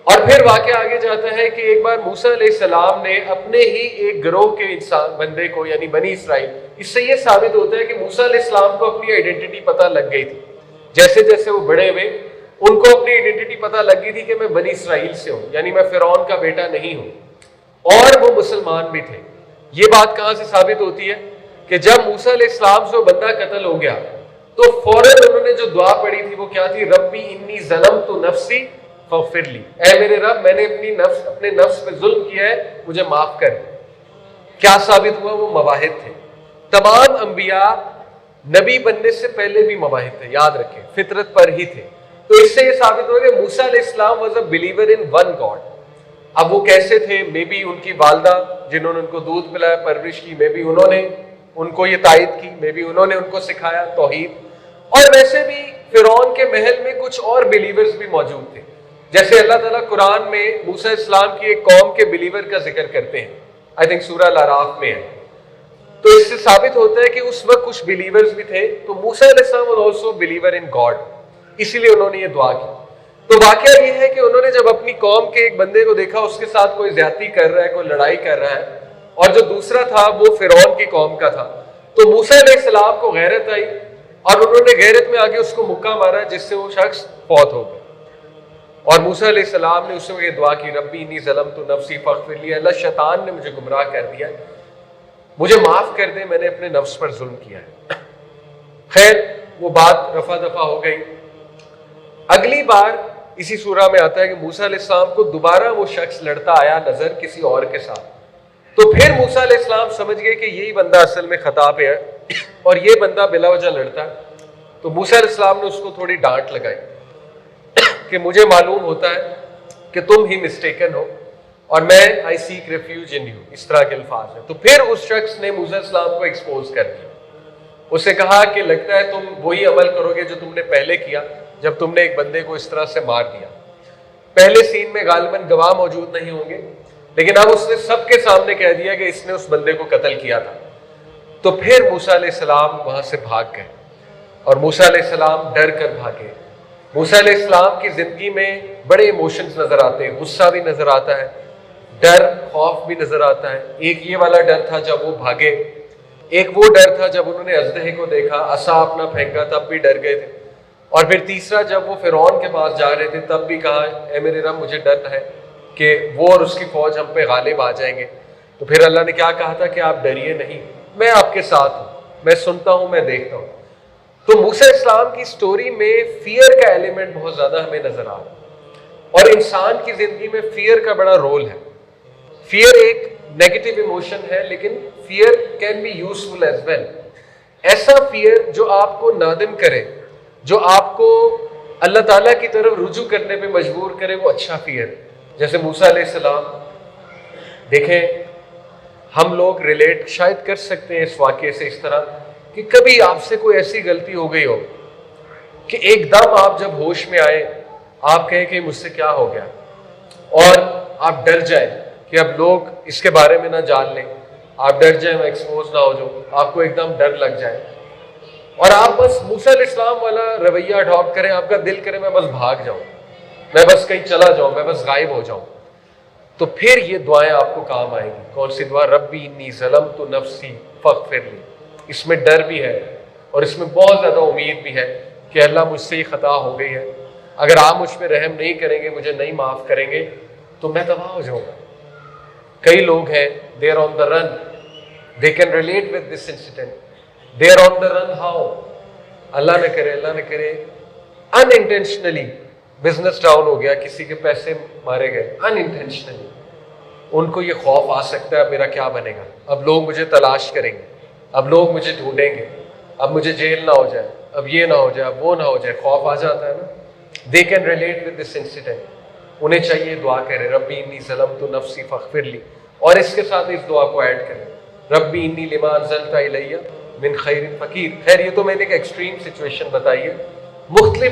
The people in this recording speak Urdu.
اور پھر واقعہ آگے جاتا ہے کہ ایک بار موسیٰ علیہ السلام نے اپنے ہی ایک گروہ کے انسان بندے کو یعنی بنی اسرائیل، اس سے یہ ثابت ہوتا ہے کہ موسیٰ علیہ السلام کو اپنی آئیڈینٹی پتہ لگ گئی تھی. جیسے جیسے وہ بڑے ہوئے ان کو اپنی آئیڈینٹی پتہ لگ گئی تھی کہ میں بنی اسرائیل سے ہوں، یعنی میں فرعون کا بیٹا نہیں ہوں، اور وہ مسلمان بھی تھے. یہ بات کہاں سے ثابت ہوتی ہے کہ جب موسیٰ علیہ السلام سے وہ بندہ قتل ہو گیا تو فوراً انہوں نے جو دعا پڑھی تھی وہ کیا تھی؟ ربی انی ظلمت نفسی فاغفر لی، اے میرے رب میں نے اپنے نفس پہ ظلم کیا ہے، مجھے معاف کر. کیا ثابت ہوا؟ وہ مواہب تھے. تمام انبیاء نبی بننے سے پہلے بھی مواہب تھے، یاد رکھیں، فطرت پر ہی تھے. تو اس سے یہ ثابت ہوا کہ موسیٰ علیہ السلام was a believer in one God. اب وہ کیسے تھے؟ مے بی ان کی والدہ جنہوں نے ان کو دودھ پلایا، پرورش کی، مے بی انہوں نے ان کو یہ تائید کی، مے بی انہوں نے ان کو سکھایا توحید. اور ویسے بھی فرعون کے محل میں کچھ اور بلیورز بھی موجود تھے. جیسے اللہ تعالیٰ قرآن میں موسیٰ علیہ السلام کی ایک قوم کے بلیور کا ذکر کرتے ہیں، آئی تھنک سورہ الاعراف میں ہے. تو اس سے ثابت ہوتا ہے کہ اس وقت کچھ بلیورز بھی تھے. تو موسیٰ علیہ السلام was also believer in God، اسی لیے انہوں نے یہ دعا کی. تو واقعہ یہ ہے کہ انہوں نے جب اپنی قوم کے ایک بندے کو دیکھا اس کے ساتھ کوئی زیادتی کر رہا ہے، کوئی لڑائی کر رہا ہے، اور جو دوسرا تھا وہ فرعون کی قوم کا تھا، تو موسیٰ علیہ السلام کو غیرت آئی اور انہوں نے غیرت میں آگے اس کو مکہ مارا جس سے وہ شخص فوت ہو گیا. اور موسیٰ علیہ السلام نے اس سے یہ دعا کی ربی انی ظلمت نفسی فاغفر لی، اللہ شیطان نے مجھے گمراہ کر دیا، مجھے معاف کر دے، میں نے اپنے نفس پر ظلم کیا ہے. خیر وہ بات رفع دفع ہو گئی. اگلی بار اسی سورہ میں آتا ہے کہ موسیٰ علیہ السلام کو دوبارہ وہ شخص لڑتا آیا نظر کسی اور کے ساتھ. تو پھر موسیٰ علیہ السلام سمجھ گئے کہ یہی بندہ اصل میں خطا پہ ہے اور یہ بندہ بلا وجہ لڑتا ہے. تو موسیٰ علیہ السلام نے اس کو تھوڑی ڈانٹ لگائی کہ مجھے معلوم ہوتا ہے کہ تم ہی مسٹیکن ہو اور میں آئی سیک ریفیوج ان یو، اس طرح کے الفاظ ہیں. تو پھر اس شخص نے موسیٰ علیہ السلام کو ایکسپوز کر دیا. اسے کہا کہ لگتا ہے تم وہی عمل کرو گے جو تم نے پہلے کیا جب تم نے ایک بندے کو اس طرح سے مار دیا. پہلے سین میں غالباً گواہ موجود نہیں ہوں گے، لیکن اب اس نے سب کے سامنے کہہ دیا کہ اس نے اس بندے کو قتل کیا تھا. تو پھر موسیٰ علیہ السلام وہاں سے بھاگ گئے اور موسیٰ علیہ السلام ڈر کر بھاگے. موسیٰ علیہ السلام کی زندگی میں بڑے ایموشنز نظر آتے ہیں، غصہ بھی نظر آتا ہے، ڈر خوف بھی نظر آتا ہے. ایک یہ والا ڈر تھا جب وہ بھاگے، ایک وہ ڈر تھا جب انہوں نے اژدہے کو دیکھا، عصا اپنا پھینکا تب بھی ڈر گئے تھے، اور پھر تیسرا جب وہ فرعون کے پاس جا رہے تھے تب بھی کہا اے میرے رب مجھے ڈر ہے کہ وہ اور اس کی فوج ہم پہ غالب آ جائیں گے. تو پھر اللہ نے کیا کہا تھا کہ آپ ڈریے نہیں، میں آپ کے ساتھ ہوں، میں سنتا ہوں، میں دیکھتا ہوں. تو موسیٰ علیہ السلام کی سٹوری میں فیئر کا ایلیمنٹ بہت زیادہ ہمیں نظر آ رہا ہے، اور انسان کی زندگی میں فیئر کا بڑا رول ہے. فیئر ایک نیگیٹو ایموشن ہے لیکن fear can be useful as well. ایسا فیئر جو آپ کو نادم کرے، جو آپ کو اللہ تعالیٰ کی طرف رجوع کرنے پہ مجبور کرے، وہ اچھا فیئر. جیسے موسیٰ علیہ السلام، دیکھیں ہم لوگ ریلیٹ شاید کر سکتے ہیں اس واقعے سے اس طرح کہ کبھی آپ سے کوئی ایسی غلطی ہو گئی ہو کہ ایک دم آپ جب ہوش میں آئے آپ کہیں کہ مجھ سے کیا ہو گیا، اور آپ ڈر جائیں کہ اب لوگ اس کے بارے میں نہ جان لیں، آپ ڈر جائیں میں ایکسپوز نہ ہو جاؤں، آپ کو ایک دم ڈر لگ جائے اور آپ بس موسیٰ علیہ السلام والا رویہ اڈاپٹ کریں، آپ کا دل کرے میں بس بھاگ جاؤں، میں بس کہیں چلا جاؤں، میں بس غائب ہو جاؤں. تو پھر یہ دعائیں آپ کو کام آئیں گی. کون سی دعا؟ ربی انی ظلمت نفسی فاغفر لی. اس میں ڈر بھی ہے اور اس میں بہت زیادہ امید بھی ہے کہ اللہ مجھ سے یہ خطا ہو گئی ہے، اگر آپ مجھ پہ رحم نہیں کریں گے، مجھے نہیں معاف کریں گے تو میں تباہ ہو جاؤں گا. کئی لوگ ہیں they are on the run, they can relate with this incident. they are on the run how? اللہ نہ کرے unintentionally بزنس ڈاؤن ہو گیا، کسی کے پیسے مارے گئے unintentionally. ان کو یہ خوف آ سکتا ہے میرا کیا بنے گا، اب لوگ مجھے تلاش کریں گے، اب لوگ مجھے ڈھونڈیں گے، اب مجھے جیل نہ ہو جائے، اب یہ نہ ہو جائے، اب وہ نہ ہو جائے. خوف آ جاتا ہے نا. they can relate with this incident. انہیں چاہیے دعا کرے ربی انی ظلمت نفسی فاغفر لی، اور اس کے ساتھ اس دعا کو ایڈ کریں ربی انی لما انزلت الی من خیر فقیر. خیر یہ تو میں نے ایک ایکسٹریم سچویشن بتائی ہے، مختلف